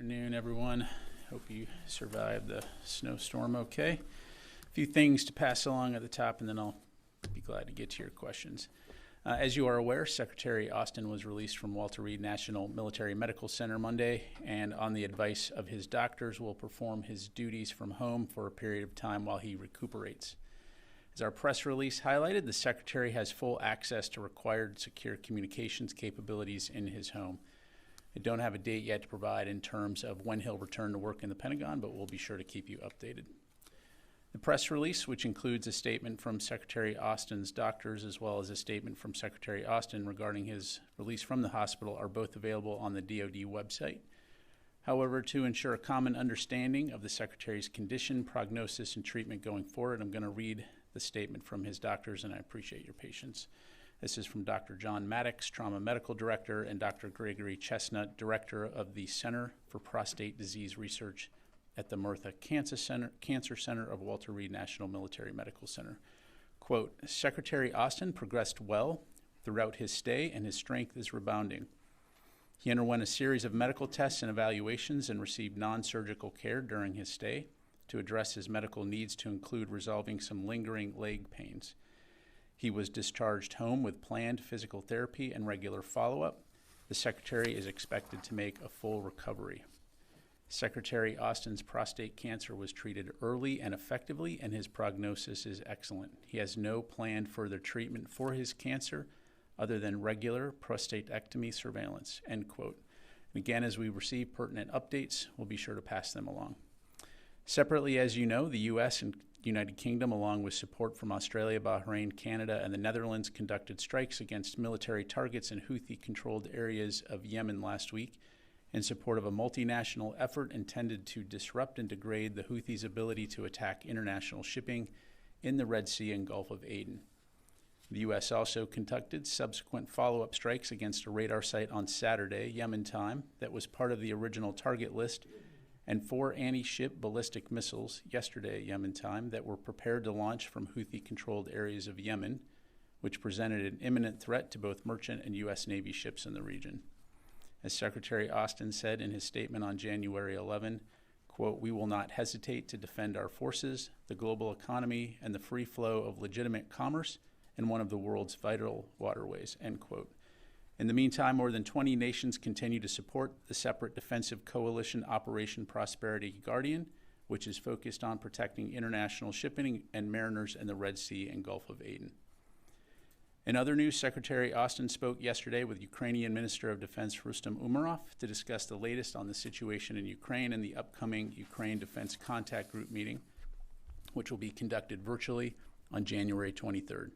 Afternoon, everyone. Hope you survived the snowstorm okay. A few things to pass along at the top, and then I'll be glad to get to your questions. As you are aware, Secretary Austin was released from Walter Reed National Military Medical Center Monday, and on the advice of his doctors, will perform his duties from home for a period of time while he recuperates. As our press release highlighted, the Secretary has full access to required secure communications capabilities in his home. I don't have a date yet to provide in terms of when he'll return to work in the Pentagon, but we'll be sure to keep you updated. The press release, which includes a statement from Secretary Austin's doctors as well as a statement from Secretary Austin regarding his release from the hospital, are both available on the DoD website. However, to ensure a common understanding of the Secretary's condition, prognosis, and treatment going forward, I'm going to read the statement from his doctors, and I appreciate your patience. This is from Dr. John Maddox, Trauma Medical Director, and Dr. Gregory Chestnut, Director of the Center for Prostate Disease Research at the Murtha Cancer Center of Walter Reed National Military Medical Center. Quote, Secretary Austin progressed well throughout his stay, and his strength is rebounding. He underwent a series of medical tests and evaluations and received non-surgical care during his stay to address his medical needs, to include resolving some lingering leg pains. He was discharged home with planned physical therapy and regular follow-up. The Secretary is expected to make a full recovery. Secretary Austin's prostate cancer was treated early and effectively, and his prognosis is excellent. He has no planned further treatment for his cancer other than regular prostatectomy surveillance, end quote. And again, as we receive pertinent updates, we'll be sure to pass them along. Separately, as you know, the U.S. and United Kingdom, along with support from Australia, Bahrain, Canada, and the Netherlands, conducted strikes against military targets in Houthi-controlled areas of Yemen last week in support of a multinational effort intended to disrupt and degrade the Houthis' ability to attack international shipping in the Red Sea and Gulf of Aden. The U.S. also conducted subsequent follow-up strikes against a radar site on Saturday, Yemen time, that was part of the original target list, and 4 anti-ship ballistic missiles yesterday, Yemen time, that were prepared to launch from Houthi-controlled areas of Yemen, which presented an imminent threat to both merchant and U.S. Navy ships in the region. As Secretary Austin said in his statement on January 11, quote, we will not hesitate to defend our forces, the global economy, and the free flow of legitimate commerce in one of the world's vital waterways, end quote. In the meantime, more than 20 nations continue to support the separate defensive coalition Operation Prosperity Guardian, which is focused on protecting international shipping and mariners in the Red Sea and Gulf of Aden. In other news, Secretary Austin spoke yesterday with Ukrainian Minister of Defense Rustem Umerov to discuss the latest on the situation in Ukraine and the upcoming Ukraine Defense Contact Group meeting, which will be conducted virtually on January 23rd.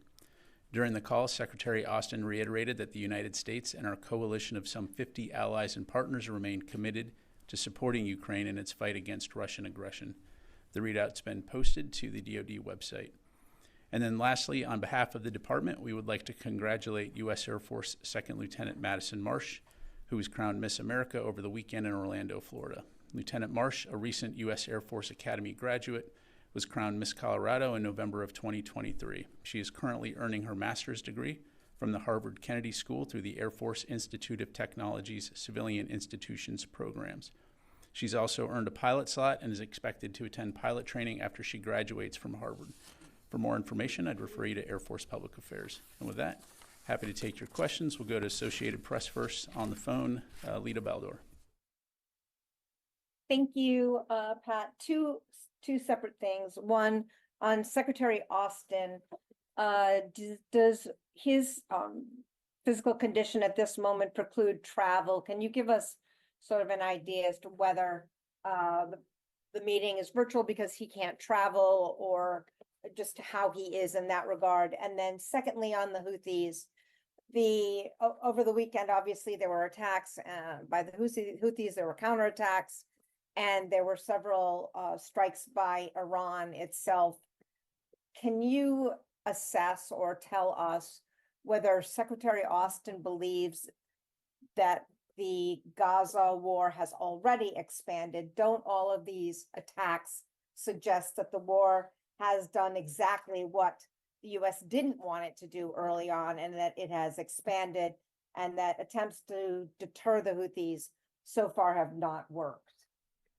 During the call, Secretary Austin reiterated that the United States and our coalition of some 50 allies and partners remain committed to supporting Ukraine in its fight against Russian aggression. The readout's been posted to the DoD website. And then lastly, on behalf of the department, we would like to congratulate U.S. Air Force Second Lieutenant Madison Marsh, who was crowned Miss America over the weekend in Orlando, Florida. Lieutenant Marsh, a recent U.S. Air Force Academy graduate, was crowned Miss Colorado in November of 2023. She is currently earning her master's degree from the Harvard Kennedy School through the Air Force Institute of Technology's Civilian Institutions programs. She's also earned a pilot slot and is expected to attend pilot training after she graduates from Harvard. For more information, I'd refer you to Air Force Public Affairs. And with that, happy to take your questions. We'll go to Associated Press first. On the phone, Lita Baldor. Thank you, Pat. Two separate things. One, on Secretary Austin, does his physical condition at this moment preclude travel? Can you give us sort of an idea as to whether the meeting is virtual because he can't travel, or just how he is in that regard? And then secondly, on the Houthis, over the weekend, obviously there were attacks by the Houthis, there were counterattacks, and there were several strikes by Iran itself. Can you assess or tell us whether Secretary Austin believes that the Gaza war has already expanded? Don't all of these attacks suggest that the war has done exactly what the U.S. didn't want it to do early on, and that it has expanded, and that attempts to deter the Houthis so far have not worked?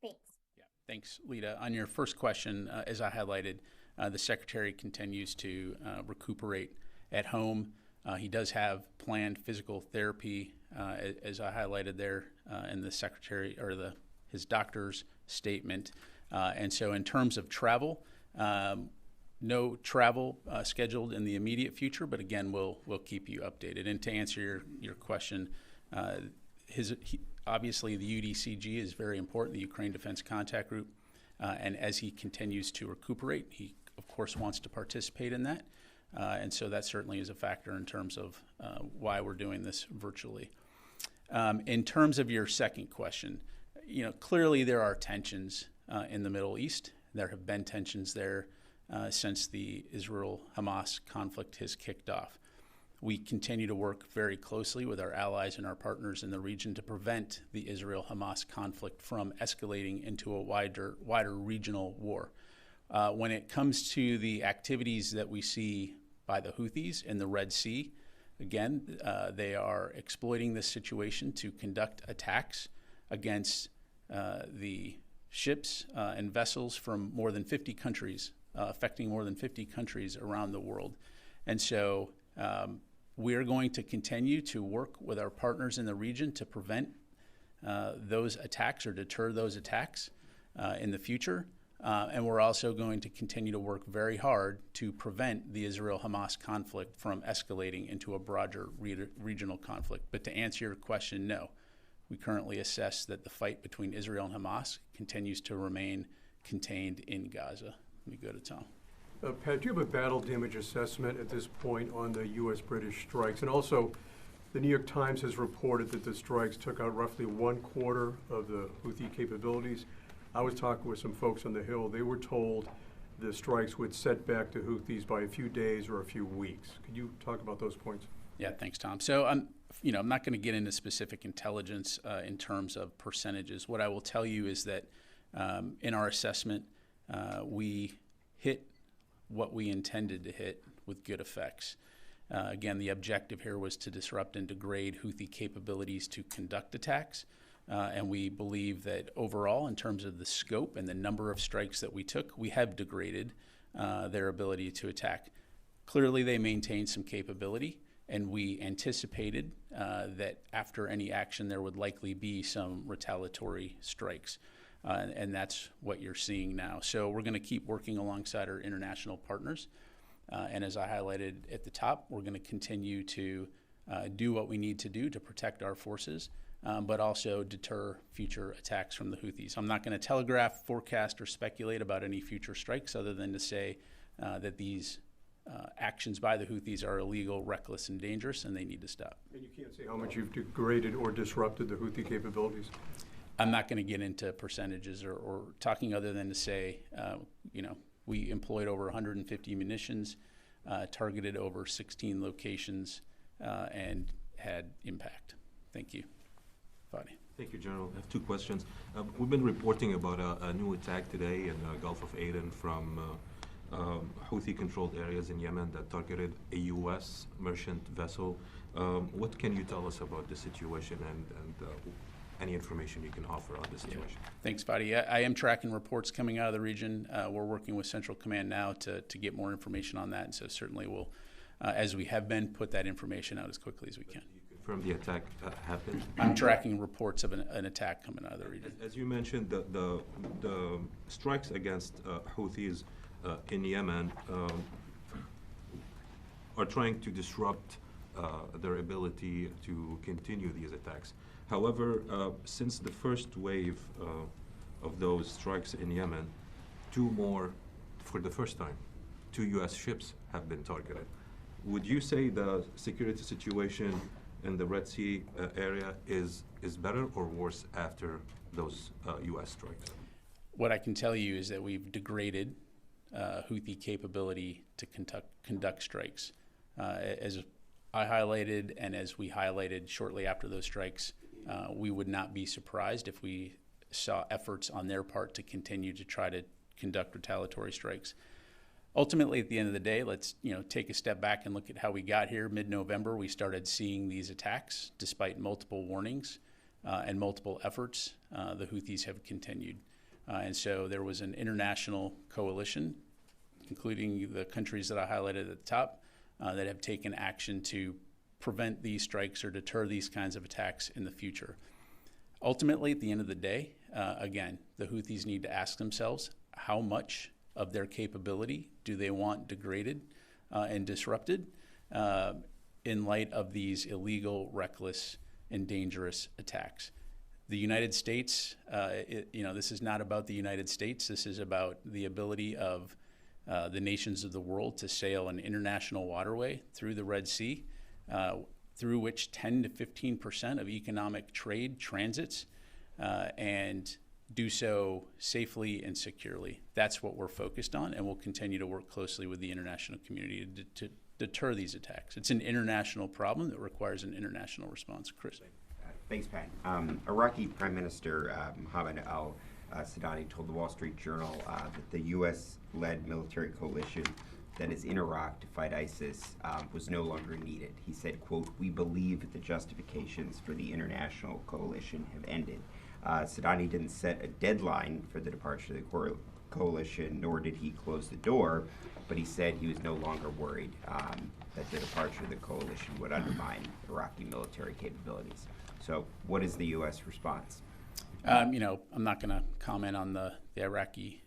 Thanks. Yeah, thanks, Lita. On your first question, as I highlighted, the Secretary continues to recuperate at home. He does have planned physical therapy, as I highlighted there in the Secretary or his doctor's statement. And so in terms of travel, no travel scheduled in the immediate future, but again, we'll keep you updated. And to answer your question, obviously the UDCG is very important, the Ukraine Defense Contact Group, and as he continues to recuperate, he of course wants to participate in that. And so that certainly is a factor in terms of why we're doing this virtually. In terms of your second question, clearly there are tensions in the Middle East. There have been tensions there since the Israel-Hamas conflict has kicked off. We continue to work very closely with our allies and our partners in the region to prevent the Israel-Hamas conflict from escalating into a wider regional war. When it comes to the activities that we see by the Houthis in the Red Sea, again, they are exploiting this situation to conduct attacks against the ships and vessels from more than 50 countries, affecting more than 50 countries around the world. And so we're going to continue to work with our partners in the region to prevent those attacks or deter those attacks in the future. And we're also going to continue to work very hard to prevent the Israel-Hamas conflict from escalating into a broader regional conflict. But to answer your question, no. We currently assess that the fight between Israel and Hamas continues to remain contained in Gaza. Let me go to Tom. Pat, do you have a battle damage assessment at this point on the U.S.-British strikes? And also, the New York Times has reported that the strikes took out roughly 1/4 of the Houthi capabilities. I was talking with some folks on the Hill. They were told the strikes would set back the Houthis by a few days or a few weeks. Could you talk about those points? Yeah, thanks, Tom. So I'm not going to get into specific intelligence in terms of percentages. What I will tell you is that in our assessment, we hit what we intended to hit with good effects. Again, the objective here was to disrupt and degrade Houthi capabilities to conduct attacks. And we believe that overall, in terms of the scope and the number of strikes that we took, we have degraded their ability to attack. Clearly, they maintained some capability, and we anticipated that after any action, there would likely be some retaliatory strikes. And that's what you're seeing now. So we're going to keep working alongside our international partners. And as I highlighted at the top, we're going to continue to do what we need to do to protect our forces, but also deter future attacks from the Houthis. I'm not going to telegraph, forecast, or speculate about any future strikes other than to say that these actions by the Houthis are illegal, reckless, and dangerous, and they need to stop. And you can't say how much you've degraded or disrupted the Houthi capabilities? I'm not going to get into percentages or talking other than to say, we employed over 150 munitions, targeted over 16 locations, and had impact. Thank you. Fadi. Thank you, General. I have two questions. We've been reporting about a new attack today in the Gulf of Aden from Houthi-controlled areas in Yemen that targeted a U.S. merchant vessel. What can you tell us about this situation and any information you can offer on this situation? Yeah. Thanks, Fadi. I am tracking reports coming out of the region. We're working with Central Command now to get more information on that, and so certainly we'll, as we have been, put that information out as quickly as we can. Confirm the attack happened? I'm tracking reports of an attack coming out of the region. As you mentioned, the strikes against Houthis in Yemen are trying to disrupt their ability to continue these attacks. However, since the first wave of those strikes in Yemen, two more, for the first time, 2 U.S. ships have been targeted. Would you say the security situation in the Red Sea area is better or worse after those U.S. strikes? What I can tell you is that we've degraded Houthi capability to conduct strikes. As I highlighted and as we highlighted shortly after those strikes, we would not be surprised if we saw efforts on their part to continue to try to conduct retaliatory strikes. Ultimately, at the end of the day, let's take a step back and look at how we got here. Mid-November, we started seeing these attacks despite multiple warnings. and multiple efforts, the Houthis have continued. And so there was an international coalition, including the countries that I highlighted at the top, that have taken action to prevent these strikes or deter these kinds of attacks in the future. Ultimately, at the end of the day, again, the Houthis need to ask themselves how much of their capability do they want degraded and disrupted in light of these illegal, reckless, and dangerous attacks. The United States, this is not about the United States. This is about the ability of the nations of the world to sail an international waterway through the Red Sea, through which 10 to 15% of economic trade transits, and do so safely and securely. That's what we're focused on, and we'll continue to work closely with the international community to deter these attacks. It's an international problem that requires an international response. Chris. Thanks, Pat. Iraqi Prime Minister Mohammed al-Sudani told the Wall Street Journal that the U.S.-led military coalition that is in Iraq to fight ISIS was no longer needed. He said, quote, "We believe that the justifications for the international coalition have ended." Sudani didn't set a deadline for the departure of the coalition, nor did he close the door, but he said he was no longer worried that the departure of the coalition would undermine Iraqi military capabilities. So what is the U.S. response? I'm not going to comment on the Iraqi,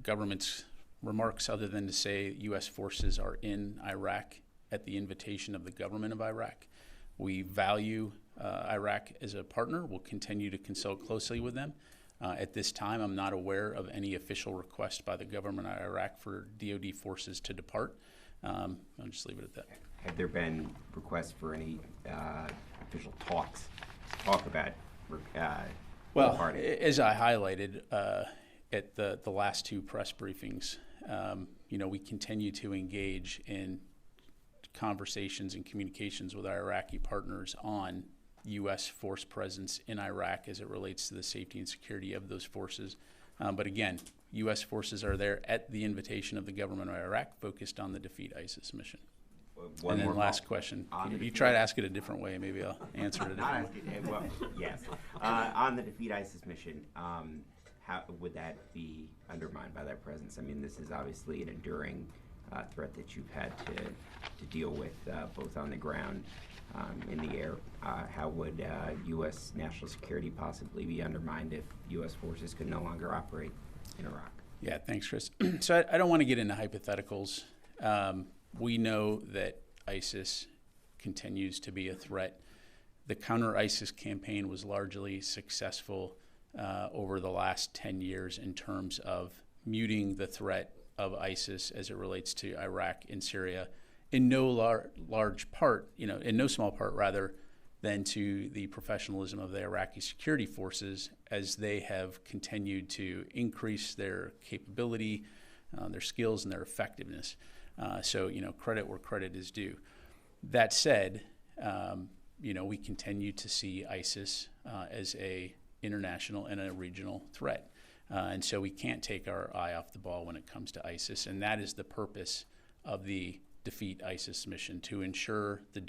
government's remarks other than to say U.S. forces are in Iraq at the invitation of the government of Iraq. We value Iraq as a partner. We'll continue to consult closely with them. At this time, I'm not aware of any official request by the government of Iraq for DoD forces to depart. I'll just leave it at that. Have there been requests for any official talk about departing? As I highlighted at the last two press briefings, we continue to engage in conversations and communications with our Iraqi partners on U.S. force presence in Iraq as it relates to the safety and security of those forces. But again, U.S. forces are there at the invitation of the government of Iraq, focused on the Defeat ISIS mission. One and then more last question. You try to ask it a different way, maybe I'll answer it a different way. Yes. On the Defeat ISIS mission, how would that be undermined by their presence? I mean, this is obviously an enduring threat that you've had to deal with both on the ground, in the air. How would U.S. national security possibly be undermined if U.S. forces could no longer operate in Iraq? Yeah, thanks, Chris. So I don't want to get into hypotheticals. We know that ISIS continues to be a threat. The counter-ISIS campaign was largely successful over the last 10 years in terms of muting the threat of ISIS as it relates to Iraq and Syria, in no large part, in no small part rather, than to the professionalism of the Iraqi security forces as they have continued to increase their capability, their skills, and their effectiveness. So credit where credit is due. That said, we continue to see ISIS as a international and a regional threat. And so we can't take our eye off the ball when it comes to ISIS, and that is the purpose of the Defeat ISIS mission, to ensure the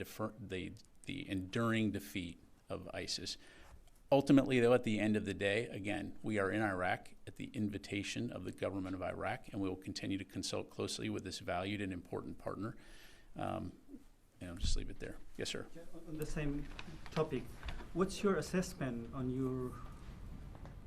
enduring defeat of ISIS. Ultimately, though, at the end of the day, again, we are in Iraq at the invitation of the government of Iraq, and we will continue to consult closely with this valued and important partner. And I'll just leave it there. Yes, sir. On the same topic, what's your assessment on your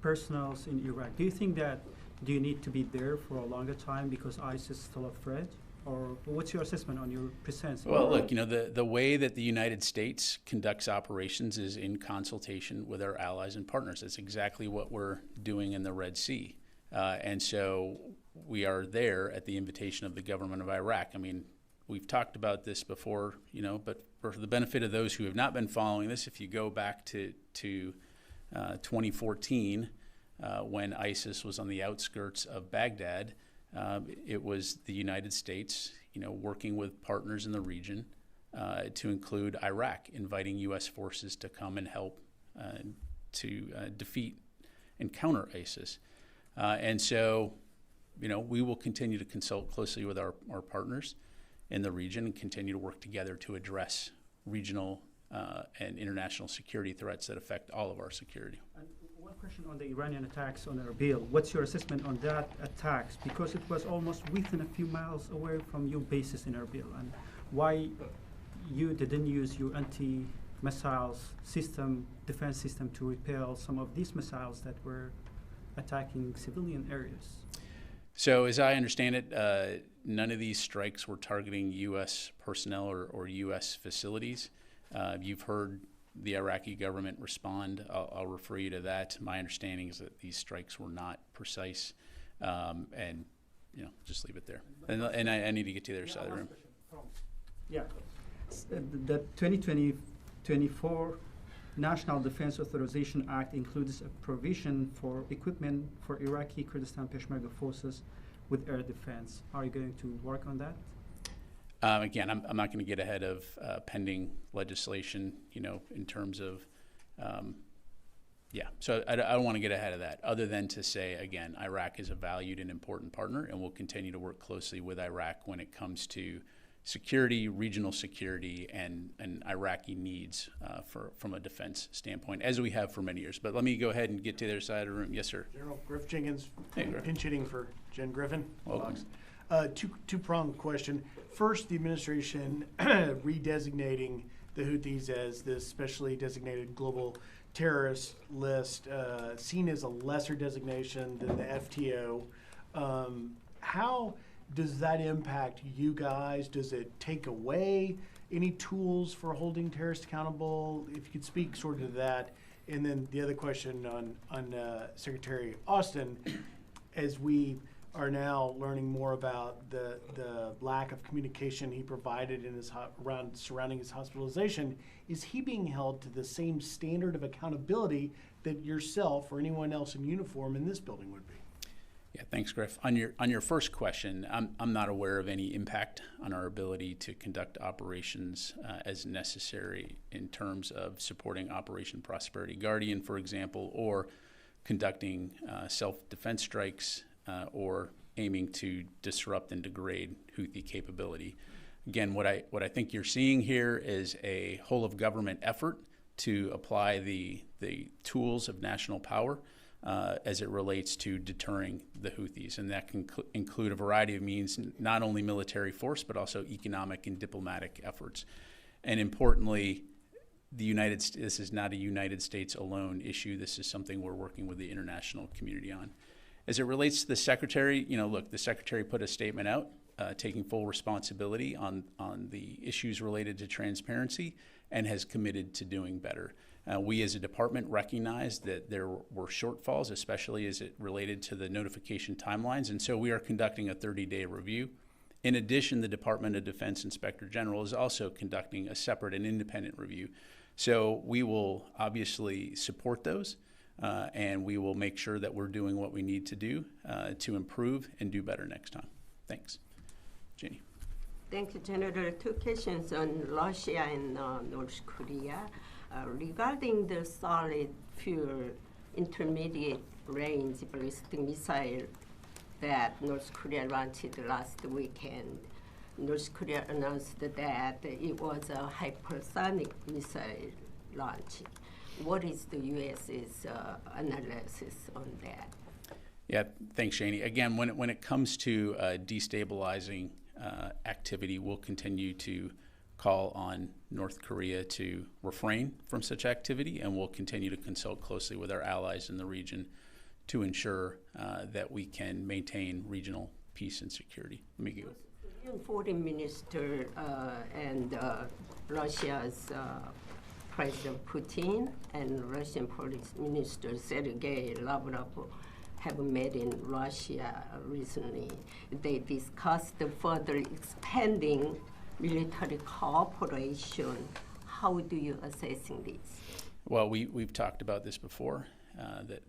personnels in Iraq? Do you need to be there for a longer time because ISIS is still a threat? Or what's your assessment on your presence? Well, look, the way that the United States conducts operations is in consultation with our allies and partners. That's exactly what we're doing in the Red Sea. And so we are there at the invitation of the government of Iraq. I mean, we've talked about this before, but for the benefit of those who have not been following this, if you go back to 2014, when ISIS was on the outskirts of Baghdad, it was the United States, working with partners in the region, to include Iraq, inviting U.S. forces to come and help to defeat and counter ISIS. And so, we will continue to consult closely with our partners in the region and continue to work together to address regional and international security threats that affect all of our security. And one question on the Iranian attacks on Erbil. What's your assessment on that attacks? Because it was almost within a few miles away from your bases in Erbil. And why you didn't use your anti-missiles system, defense system, to repel some of these missiles that were attacking civilian areas? So as I understand it, none of these strikes were targeting U.S. personnel or U.S. facilities. You've heard the Iraqi government respond. I'll refer you to that. My understanding is that these strikes were not precise, and just leave it there. And I need to get to the other side of the room. Yeah. The 2024 National Defense Authorization Act includes a provision for equipment for Iraqi Kurdistan Peshmerga forces with air defense. Are you going to work on that? Again, I'm not going to get ahead of pending legislation, in terms of, So I don't want to get ahead of that, other than to say, again, Iraq is a valued and important partner, and we'll continue to work closely with Iraq when it comes to security, regional security, and Iraqi needs from a defense standpoint, as we have for many years. But let me go ahead and get to the other side of the room. Yes, sir. General Griff Jenkins, Hey, Griff. pinch hitting for Jen Griffin. Welcome. Two-pronged question. First, the administration redesignating the Houthis as this specially designated global terrorist list, seen as a lesser designation than the FTO. How does that impact you guys? Does it take away any tools for holding terrorists accountable? If you could speak sort of to that. And then the other question on Secretary Austin, as we are now learning more about the lack of communication he provided in his surrounding his hospitalization, is he being held to the same standard of accountability that yourself or anyone else in uniform in this building would be? Yeah, thanks, Griff. On your first question, I'm not aware of any impact on our ability to conduct operations as necessary in terms of supporting Operation Prosperity Guardian, for example, or conducting self-defense strikes or aiming to disrupt and degrade Houthi capability. Again, what I think you're seeing here is a whole of government effort to apply the tools of national power as it relates to deterring the Houthis, and that can include a variety of means, not only military force, but also economic and diplomatic efforts. And importantly, this is not a United States alone issue. This is something we're working with the international community on. As it relates to the Secretary, the Secretary put a statement out taking full responsibility on the issues related to transparency and has committed to doing better. We as a department recognize that there were shortfalls, especially as it related to the notification timelines, and so we are conducting a 30-day review. In addition, the Department of Defense Inspector General is also conducting a separate and independent review. So we will obviously support those, and we will make sure that we're doing what we need to do to improve and do better next time. Thanks. Jeannie. Thank you, General. Two questions on Russia and North Korea. Regarding the solid fuel intermediate range ballistic missile that North Korea launched last weekend, North Korea announced that it was a hypersonic missile launch. What is the U.S.'s analysis on that? Yeah, thanks, Shani. Again, when it comes to destabilizing activity, we'll continue to call on North Korea to refrain from such activity, and we'll continue to consult closely with our allies in the region to ensure that we can maintain regional peace and security. Let me go. Korean Foreign Minister and Russia's President Putin and Russian Foreign Minister Sergei Lavrov have met in Russia recently. They discussed further expanding military cooperation. How do you assess this? Well, we've talked about this before, that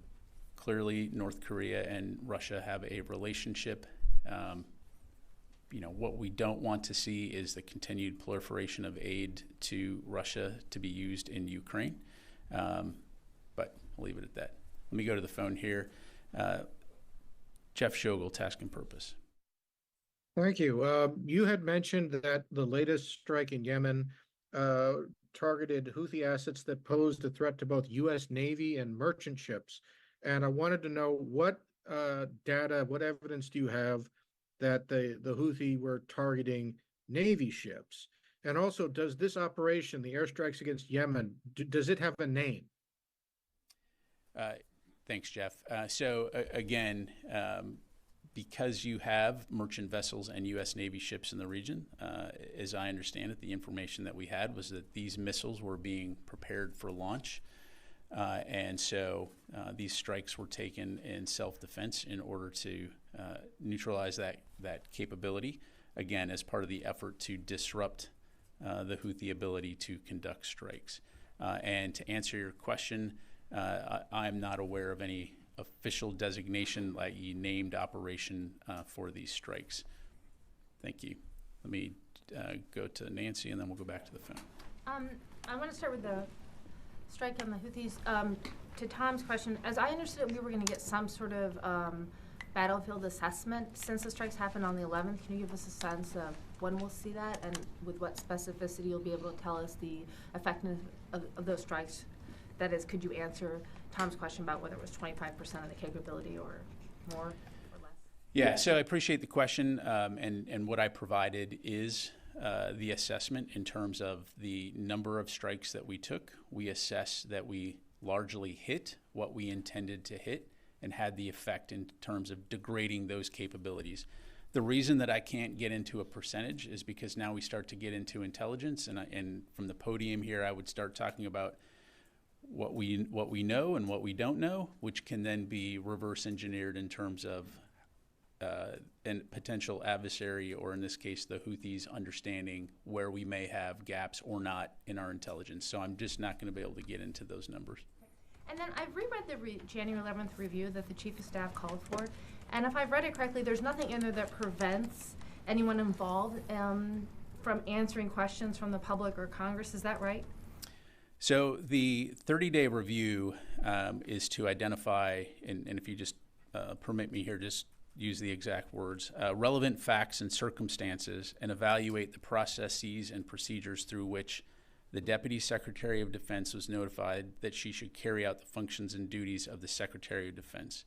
clearly North Korea and Russia have a relationship. What we don't want to see is the continued proliferation of aid to Russia to be used in Ukraine. But I'll leave it at that. Let me go to the phone here. Jeff Shogel, Task and Purpose. Thank you. You had mentioned that the latest strike in Yemen targeted Houthi assets that posed a threat to both U.S. Navy and merchant ships. And I wanted to know what data, what evidence do you have that the Houthi were targeting Navy ships? And also, does this operation, the airstrikes against Yemen, does it have a name? Thanks, Jeff. Again, because you have merchant vessels and U.S. Navy ships in the region, as I understand it, the information that we had was that these missiles were being prepared for launch. These strikes were taken in self-defense in order to neutralize that capability, again, as part of the effort to disrupt the Houthi ability to conduct strikes. And to answer your question, I'm not aware of any official designation, i.e. named operation for these strikes. Thank you. Let me go to Nancy, and then we'll go back to the phone. I want to start with the strike on the Houthis. To Tom's question, as I understood, we were going to get some sort of battlefield assessment since the strikes happened on the 11th. Can you give us a sense of when we'll see that, and with what specificity you'll be able to tell us the effectiveness of those strikes? That is, could you answer Tom's question about whether it was 25% of the capability or more or less? Yeah, so I appreciate the question, and what I provided is the assessment in terms of the number of strikes that we took. We assessed that we largely hit what we intended to hit and had the effect in terms of degrading those capabilities. The reason that I can't get into a percentage is because now we start to get into intelligence, and from the podium here, I would start talking about what we know and what we don't know, which can then be reverse engineered in terms of a potential adversary, or in this case, the Houthis, understanding where we may have gaps or not in our intelligence. So I'm just not going to be able to get into those numbers. And then I've reread the January 11th review that the Chief of Staff called for, and if I've read it correctly, there's nothing in there that prevents anyone involved from answering questions from the public or Congress. Is that right? So the 30-day review is to identify, and if you just permit me here, just use the exact words, relevant facts and circumstances, and evaluate the processes and procedures through which the Deputy Secretary of Defense was notified that she should carry out the functions and duties of the Secretary of Defense.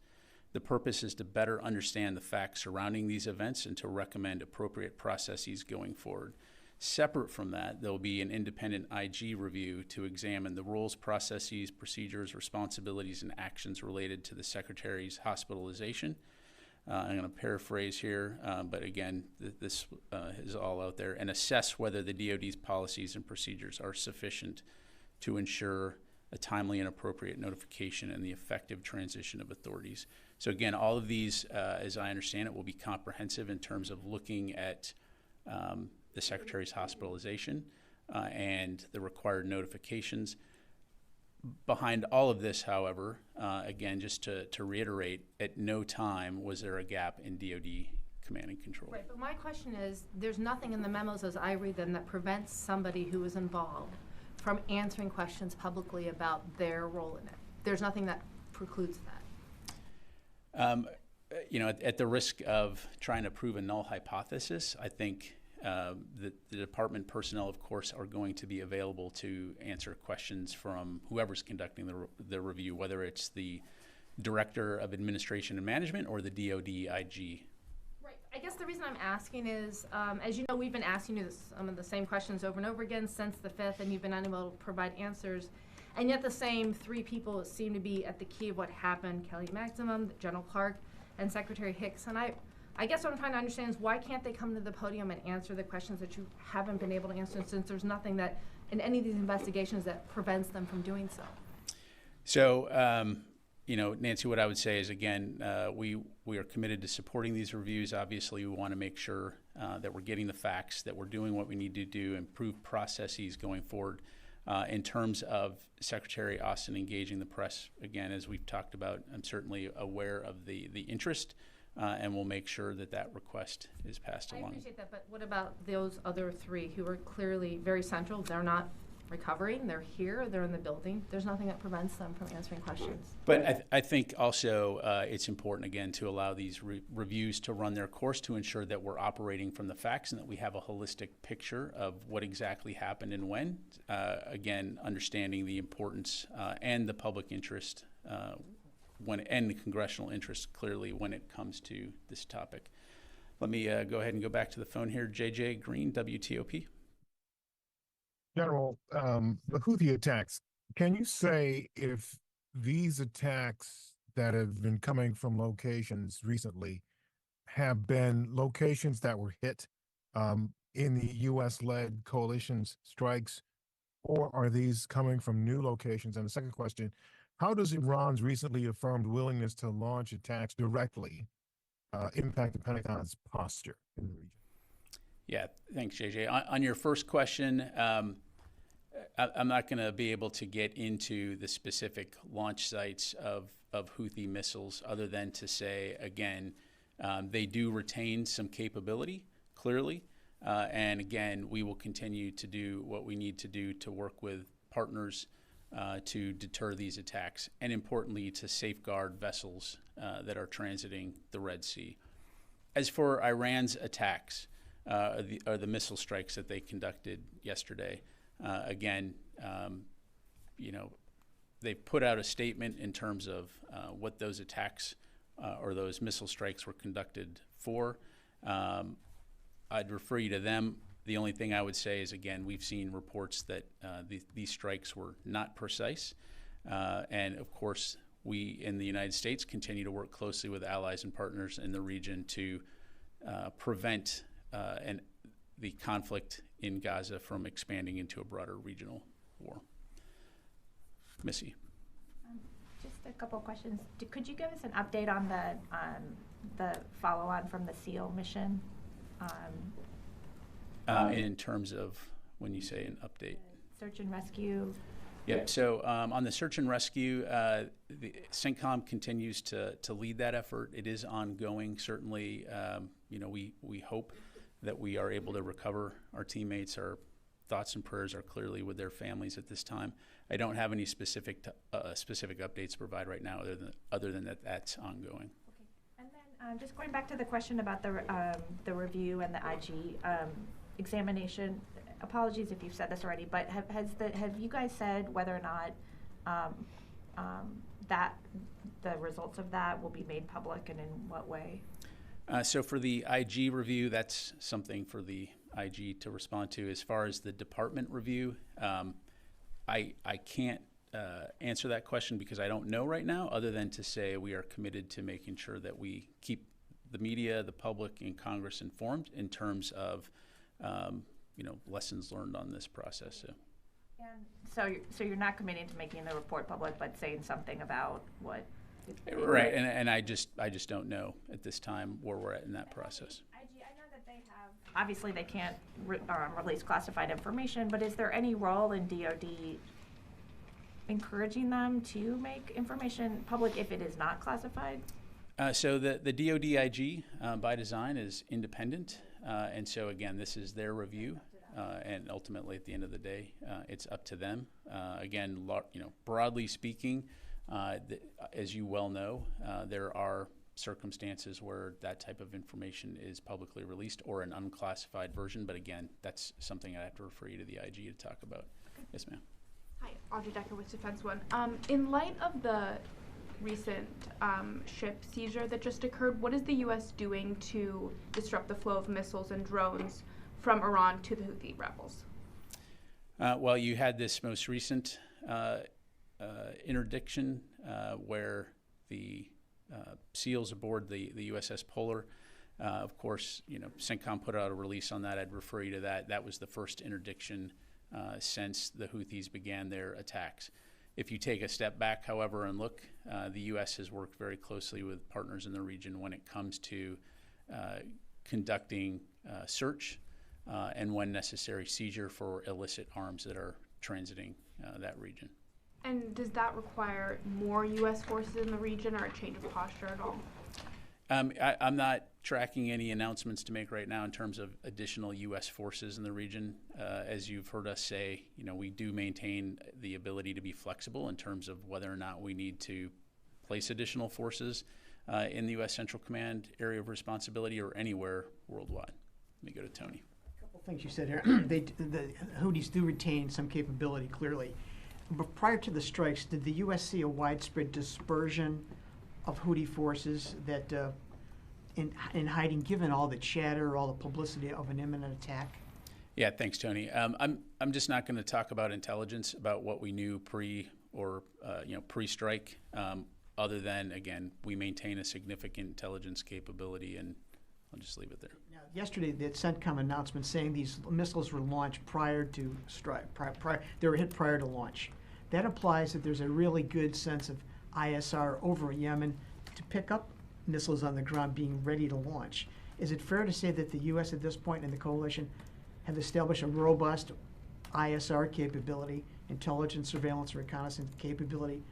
The purpose is to better understand the facts surrounding these events and to recommend appropriate processes going forward. Separate from that, there will be an independent IG review to examine the rules, processes, procedures, responsibilities, and actions related to the Secretary's hospitalization. I'm going to paraphrase here, but again, this is all out there, and assess whether the DoD's policies and procedures are sufficient to ensure a timely and appropriate notification and the effective transition of authorities. So again, all of these, as I understand it, will be comprehensive in terms of looking at the Secretary's hospitalization and the required notifications. Behind all of this, however, again, just to reiterate, at no time was there a gap in DoD command and control. Right, but my question is, there's nothing in the memos as I read them that prevents somebody who is involved from answering questions publicly about their role in it. There's nothing that precludes that. At the risk of trying to prove a null hypothesis, I think the department personnel, of course, are going to be available to answer questions from whoever's conducting the review, whether it's the Director of Administration and Management or the DoD IG. Right. I guess the reason I'm asking is, as you know, we've been asking you some of the same questions over and over again since the 5th, and you've been unable to provide answers. And yet the same three people seem to be at the key of what happened: Kelly Maximum, General Clark, and Secretary Hicks. And I guess what I'm trying to understand is, why can't they come to the podium and answer the questions that you haven't been able to answer, since there's nothing that in any of these investigations that prevents them from doing so? So, Nancy, what I would say is, again, we are committed to supporting these reviews. Obviously, we want to make sure that we're getting the facts, that we're doing what we need to do, improve processes going forward. In terms of Secretary Austin engaging the press, again, as we've talked about, I'm certainly aware of the interest. And we'll make sure that request is passed along. I appreciate that, but what about those other three who are clearly very central? They're not recovering. They're here, they're in the building. There's nothing that prevents them from answering questions. But I think also it's important, again, to allow these reviews to run their course to ensure that we're operating from the facts and that we have a holistic picture of what exactly happened and when. Again, understanding the importance and the public interest and the congressional interest clearly when it comes to this topic. Let me go ahead and go back to the phone here. JJ Green, WTOP. General, the Houthi attacks, can you say if these attacks that have been coming from locations recently have been locations that were hit in the U.S.-led coalition's strikes, or are these coming from new locations? And the second question, how does Iran's recently affirmed willingness to launch attacks directly impact the Pentagon's posture in the region? Yeah, thanks, JJ. On your first question, I'm not going to be able to get into the specific launch sites of Houthi missiles other than to say, again, they do retain some capability, clearly. And again, we will continue to do what we need to do to work with partners to deter these attacks, and importantly, to safeguard vessels that are transiting the Red Sea. As for Iran's attacks, or the missile strikes that they conducted yesterday, again, they've put out a statement in terms of what those attacks or those missile strikes were conducted for. I'd refer you to them. The only thing I would say is, again, we've seen reports that these strikes were not precise. And of course, we in the United States continue to work closely with allies and partners in the region to prevent the conflict in Gaza from expanding into a broader regional war. Missy. Just a couple of questions. Could you give us an update on the follow-on from the SEAL mission? In terms of when you say an update? Search and rescue. Yeah, so on the search and rescue, the CENTCOM continues to lead that effort. It is ongoing. Certainly, we hope that we are able to recover our teammates. Our thoughts and prayers are clearly with their families at this time. I don't have any specific updates to provide right now, other than that that's ongoing. Okay, and then just going back to the question about the review and the IG examination. Apologies if you've said this already, but have you guys said whether or not that the results of that will be made public, and in what way? So for the IG review, that's something for the IG to respond to. As far as the department review, I can't answer that question because I don't know right now, other than to say we are committed to making sure that we keep the media, the public, and Congress informed in terms of lessons learned on this process. And so you're not committing to making the report public, but saying something about what? Right, and I just don't know at this time where we're at in that process. IG, I know that they have, obviously they can't release classified information, but is there any role in DoD encouraging them to make information public if it is not classified? So the DoD IG by design is independent, and so again, this is their review, and ultimately at the end of the day, it's up to them. Again, broadly speaking, as you well know, there are circumstances where that type of information is publicly released or an unclassified version, but again, that's something I have to refer you to the IG to talk about. Okay. Yes, ma'am. Hi, Audrey Decker with Defense One. In light of the recent ship seizure that just occurred, what is the U.S. doing to disrupt the flow of missiles and drones from Iran to the Houthi rebels? Well, you had this most recent interdiction where the SEALs aboard the USS Polar, of course, CENTCOM put out a release on that. I'd refer you to that. That was the first interdiction since the Houthis began their attacks. If you take a step back, however, and look, the U.S. has worked very closely with partners in the region when it comes to conducting search and, when necessary, seizure for illicit arms that are transiting that region. And does that require more U.S. forces in the region or a change of posture at all? I'm not tracking any announcements to make right now in terms of additional U.S. forces in the region. As you've heard us say, we do maintain the ability to be flexible in terms of whether or not we need to place additional forces in the U.S. Central Command area of responsibility or anywhere worldwide. Let me go to Tony. A couple things you said here. The Houthis do retain some capability, clearly. But prior to the strikes, did the U.S. see a widespread dispersion of Houthi forces that in hiding, given all the chatter, all the publicity of an imminent attack? Yeah, thanks, Tony. I'm just not going to talk about intelligence about what we knew pre-strike. Other than, again, we maintain a significant intelligence capability, and I'll just leave it there. Now, yesterday, the CENTCOM announcement saying these missiles were launched prior to strike. They were hit prior to launch. That implies that there's a really good sense of ISR over Yemen to pick up missiles on the ground being ready to launch. Is it fair to say that the U.S. at this point in the coalition have established a robust ISR capability, intelligence, surveillance, reconnaissance capability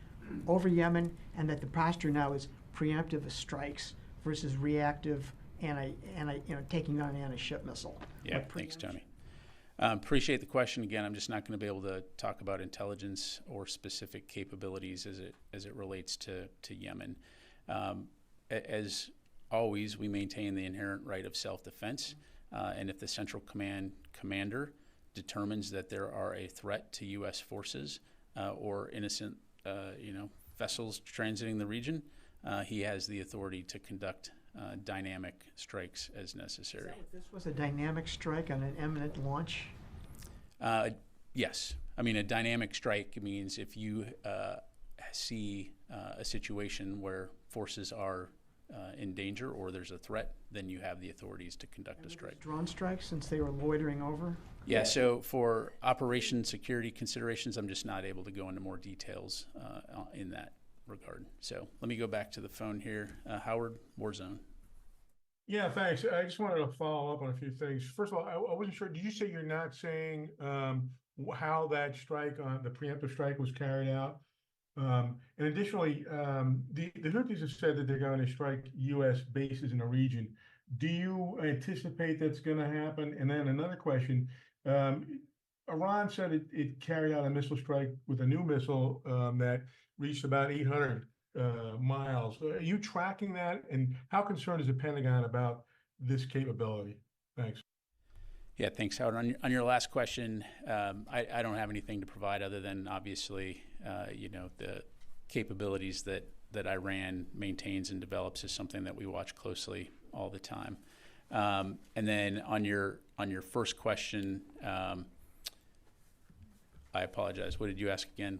over Yemen, and that the posture now is preemptive strikes versus reactive taking on an anti-ship missile? Yeah, thanks, Tony. Appreciate the question. Again, I'm just not going to be able to talk about intelligence or specific capabilities as it relates to Yemen. As always, we maintain the inherent right of self-defense, and if the Central Command commander determines that there are a threat to U.S. forces or innocent vessels transiting the region, he has the authority to conduct dynamic strikes as necessary. If this was a dynamic strike on an imminent launch? Yes. I mean, a dynamic strike means if you see a situation where forces are in danger or there's a threat, then you have the authorities to conduct a strike. Drone strikes, since they were loitering over? Yeah, so for operation security considerations, I'm just not able to go into more details in that regard. So let me go back to the phone here. Howard, Warzone. Yeah, thanks. I just wanted to follow up on a few things. First of all, I wasn't sure, did you say you're not saying how that strike, the preemptive strike was carried out? And additionally, the Houthis have said that they're going to strike U.S. bases in the region. Do you anticipate that's going to happen? And then another question, Iran said it carried out a missile strike with a new missile that reached about 800 miles. Are you tracking that? And how concerned is the Pentagon about this capability? Thanks. Yeah, thanks, Howard. On your last question, I don't have anything to provide other than obviously, the capabilities that Iran maintains and develops is something that we watch closely all the time. And then on your first question, I apologize. What did you ask again?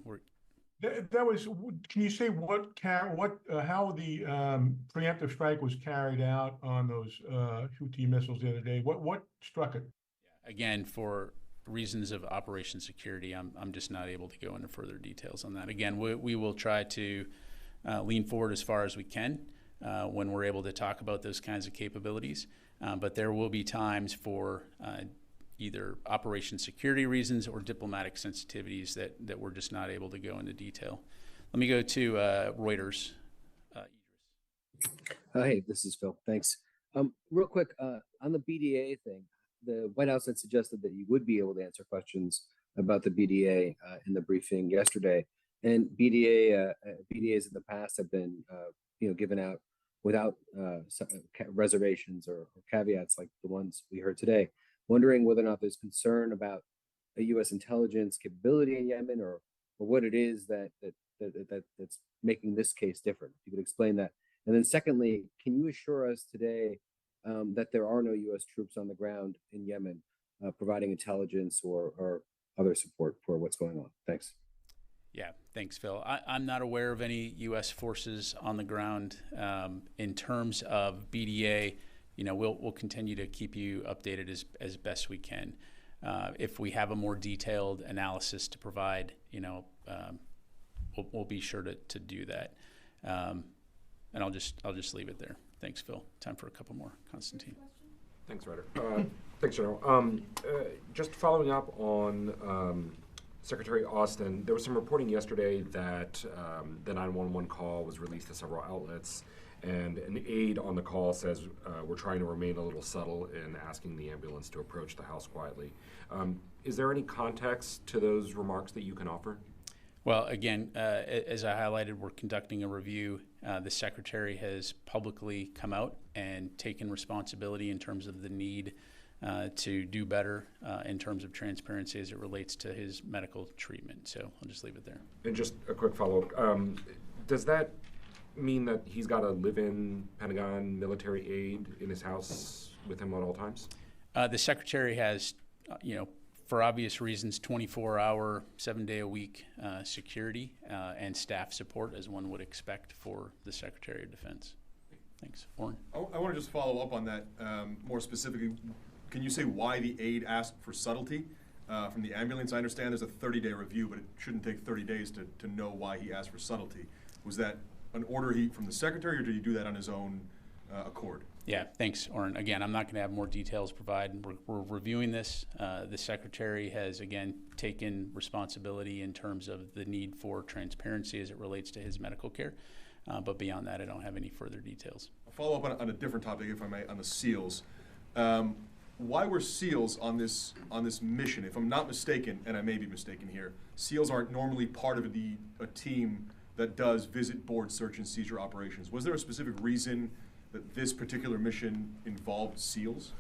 That was. Can you say how the preemptive strike was carried out on those Houthi missiles the other day? What struck it? Again, for reasons of operation security, I'm just not able to go into further details on that. Again, we will try to lean forward as far as we can when we're able to talk about those kinds of capabilities. But there will be times for either operation security reasons or diplomatic sensitivities that we're just not able to go into detail. Let me go to Reuters. Hey, this is Phil. Thanks. Real quick, on the BDA thing, the White House had suggested that you would be able to answer questions about the BDA in the briefing yesterday. And BDAs in the past have been, given out without reservations or caveats like the ones we heard today. Wondering whether or not there's concern about a U.S. intelligence capability in Yemen, or what it is that's making this case different. If you could explain that. And then secondly, can you assure us today that there are no U.S. troops on the ground in Yemen providing intelligence or other support for what's going on? Thanks. Yeah, thanks, Phil. I'm not aware of any U.S. forces on the ground. In terms of BDA, we'll continue to keep you updated as best we can. If we have a more detailed analysis to provide, we'll be sure to do that. And I'll just leave it there. Thanks, Phil. Time for a couple more. Constantine. Thanks, Ryder. Thanks, General. Just following up on Secretary Austin, there was some reporting yesterday that the 911 call was released to several outlets, and an aide on the call says we're trying to remain a little subtle in asking the ambulance to approach the house quietly. Is there any context to those remarks that you can offer? Well, again, as I highlighted, we're conducting a review. The Secretary has publicly come out and taken responsibility in terms of the need to do better in terms of transparency as it relates to his medical treatment. So I'll just leave it there. And just a quick follow-up. Does that mean that he's got a live-in Pentagon military aide in his house with him at all times? The Secretary has, for obvious reasons, 24-hour, 7-day-a-week security and staff support, as one would expect for the Secretary of Defense. Thanks. Warren? I want to just follow up on that more specifically. Can you say why the aide asked for subtlety from the ambulance? I understand there's a 30-day review, but it shouldn't take 30 days to know why he asked for subtlety. Was that an order from the Secretary, or did he do that on his own accord? Yeah, thanks, Orrin. Again, I'm not going to have more details provided. We're reviewing this. The Secretary has, again, taken responsibility in terms of the need for transparency as it relates to his medical care. But beyond that, I don't have any further details. I'll follow up on a different topic, if I may, on the SEALs. Why were SEALs on this mission? If I'm not mistaken, and I may be mistaken here, SEALs aren't normally part of a team that does visit, board, search, and seizure operations. Was there a specific reason that this particular mission involved SEALs?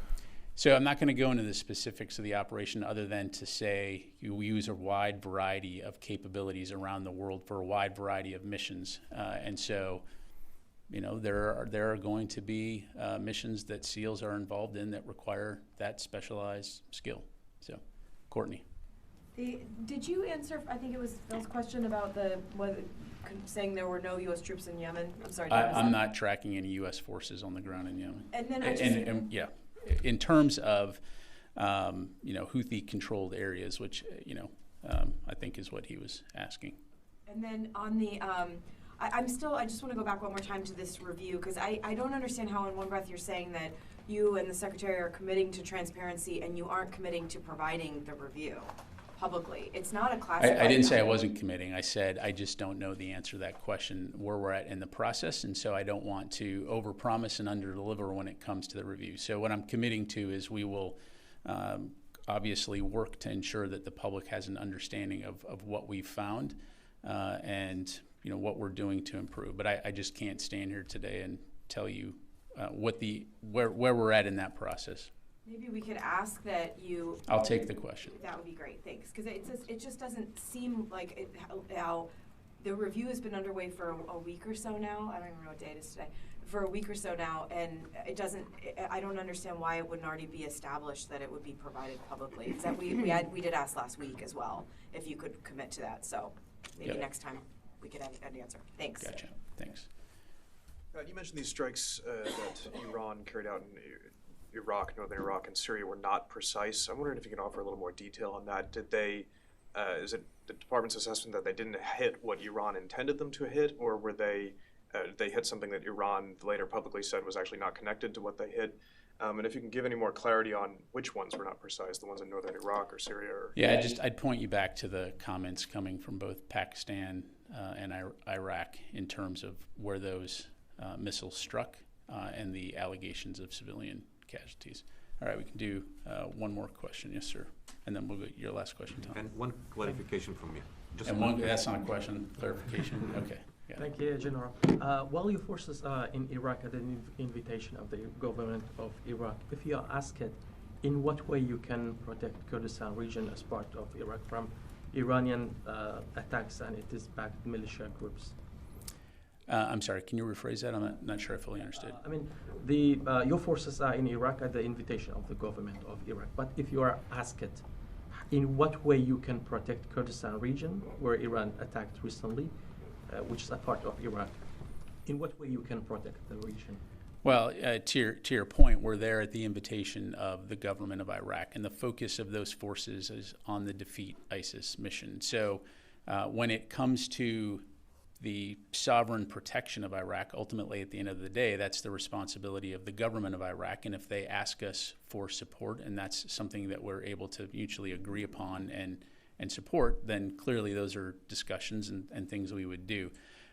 So I'm not going to go into the specifics of the operation other than to say we use a wide variety of capabilities around the world for a wide variety of missions. And so, there are going to be missions that SEALs are involved in that require that specialized skill. So, Courtney. Did you answer, I think it was Phil's question about saying there were no U.S. troops in Yemen? I'm sorry. I'm not tracking any U.S. forces on the ground in Yemen. And then yeah, in terms of Houthi-controlled areas, which I think is what he was asking. And then on the, I just want to go back one more time to this review, because I don't understand how in one breath you're saying that you and the Secretary are committing to transparency and you aren't committing to providing the review publicly. It's not a classified. I didn't say I wasn't committing. I said I just don't know the answer to that question, where we're at in the process, and so I don't want to overpromise and underdeliver when it comes to the review. So what I'm committing to is we will obviously work to ensure that the public has an understanding of what we've found and what we're doing to improve. But I just can't stand here today and tell you where we're at in that process. Maybe we could ask that you. I'll take the question. That would be great, thanks. Because it just doesn't seem like how the review has been underway for a week or so now. I don't even know what day it is today. For a week or so now, and it doesn't. I don't understand why it wouldn't already be established that it would be provided publicly. That we did ask last week as well if you could commit to that. So maybe next time we could have an answer. Thanks. Gotcha. Thanks. You mentioned these strikes that Iran carried out in Iraq, northern Iraq, and Syria were not precise. I'm wondering if you can offer a little more detail on that. Did they, is it the department's assessment that they didn't hit what Iran intended them to hit, or were they hit something that Iran later publicly said was actually not connected to what they hit? And if you can give any more clarity on which ones were not precise, the ones in northern Iraq or Syria? Yeah, I'd point you back to the comments coming from both Pakistan and Iraq in terms of where those missiles struck and the allegations of civilian casualties. All right, we can do one more question. Yes, sir. And then we'll go to your last question, Tom. And one clarification from me. That's not a question, clarification. Okay. Yeah. Thank you, General. While your forces are in Iraq at the invitation of the government of Iraq, if you are asked in what way you can protect Kurdistan region as part of Iraq from Iranian attacks and it is backed militia groups? I'm sorry, can you rephrase that? I'm not sure I fully understood. Your forces are in Iraq at the invitation of the government of Iraq. But if you are asked in what way you can protect Kurdistan region, where Iran attacked recently, which is a part of Iraq, in what way you can protect the region? Well, to your point, we're there at the invitation of the government of Iraq, and the focus of those forces is on the Defeat ISIS mission. So when it comes to the sovereign protection of Iraq, ultimately at the end of the day, that's the responsibility of the government of Iraq. And if they ask us for support, and that's something that we're able to mutually agree upon and support, then clearly those are discussions and things we would do.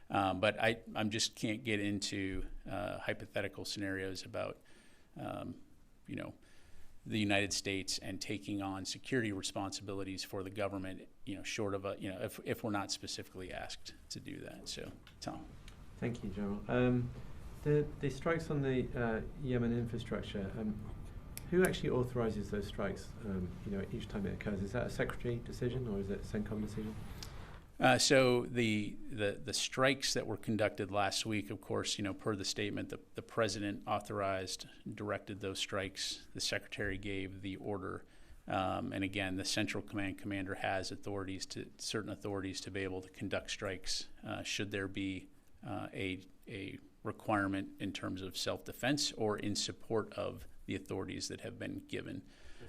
But I just can't get into hypothetical scenarios about, you know, the United States and taking on security responsibilities for the government, you know, short of a, you know, if we're not specifically asked to do that. So, Tom. Thank you, General. The strikes on the Yemen infrastructure, who actually authorizes those strikes, you know, each time it occurs? Is that a secretary decision or is it a CENTCOM decision? So the strikes that were conducted last week, of course, you know, per the statement, the president authorized, directed those strikes. The secretary gave the order, and again, the Central Command commander has certain authorities to be able to conduct strikes should there be a requirement in terms of self-defense or in support of the authorities that have been given.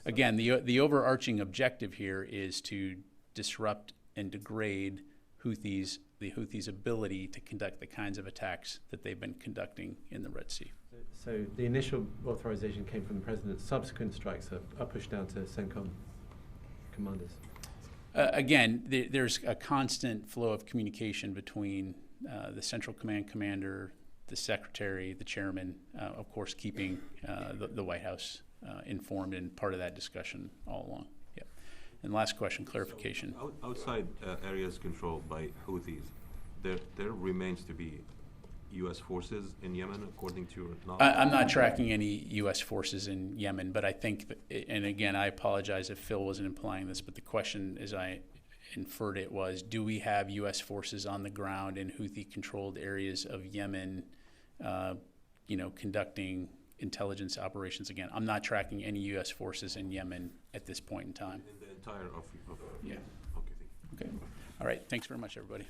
Again, the overarching objective here is to disrupt and degrade the Houthis' ability to conduct the kinds of attacks that they've been conducting in the Red Sea. So the initial authorization came from the president. Subsequent strikes are pushed down to CENTCOM commanders. Again, there's a constant flow of communication between the Central Command commander, the secretary, the chairman, of course, keeping the White House informed and part of that discussion all along. Yeah. And last question, clarification. So outside areas controlled by Houthis, there remains to be U.S. forces in Yemen, according to your knowledge? I'm not tracking any U.S. forces in Yemen, but I think, and again, I apologize if Phil wasn't implying this, but the question, as I inferred it, was, do we have U.S. forces on the ground in Houthi-controlled areas of Yemen, you know, conducting intelligence operations? Again, I'm not tracking any U.S. forces in Yemen at this point in time. In the entire of yeah. Okay. Okay. All right. Thanks very much, everybody.